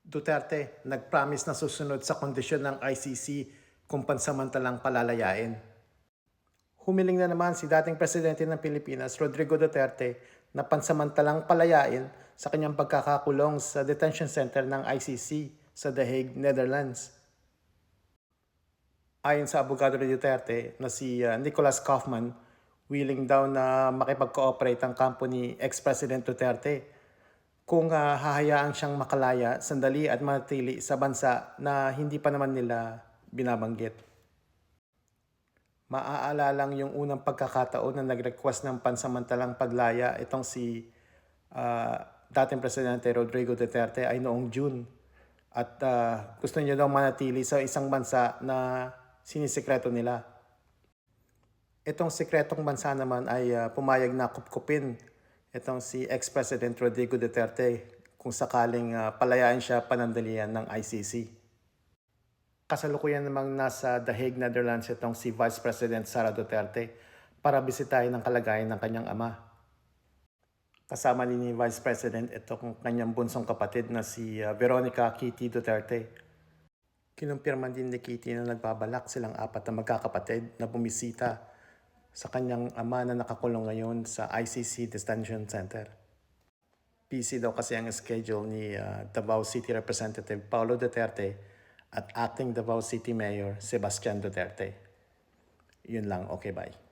Duterte nag-promise na susunod sa kondisyon ng ICC kung pansamantalang palalayain. Humiling na naman si dating Presidente ng Pilipinas, Rodrigo Duterte, na pansamantalang palayain sa kanyang pagkakakulong sa detention center ng ICC sa The Hague, Netherlands. Ayon sa abogado ni Duterte na si Nicholas Kaufman, willing daw na makipag-cooperate ang kampo ni ex-President Duterte kung hahayaan siyang makalaya sandali at manatili sa bansa na hindi pa naman nila binabanggit. Maaalalang yung unang pagkakataon na nag-request ng pansamantalang paglaya itong si dating Presidente Rodrigo Duterte ay noong June. At gusto niya daw manatili sa isang bansa na sinisikreto nila. Itong sikretong bansa naman ay pumayag na kupkupin itong si ex-President Rodrigo Duterte kung sakaling palayain siya panandalian ng ICC. Kasalukuyan namang nasa The Hague, Netherlands itong si Vice President Sara Duterte para bisitahin ang kalagayan ng kanyang ama. Kasama din ni Vice President itong kanyang bunsong kapatid na si Veronica Kitty Duterte. Kinumpirman din ni Kitty na nagbabalak silang apat na magkakapatid na bumisita sa kanyang ama na nakakulong ngayon sa ICC Detention Center. Busy daw kasi ang schedule ni Davao City Representative Paulo Duterte at Acting Davao City Mayor Sebastian Duterte. Yun lang, okay, bye.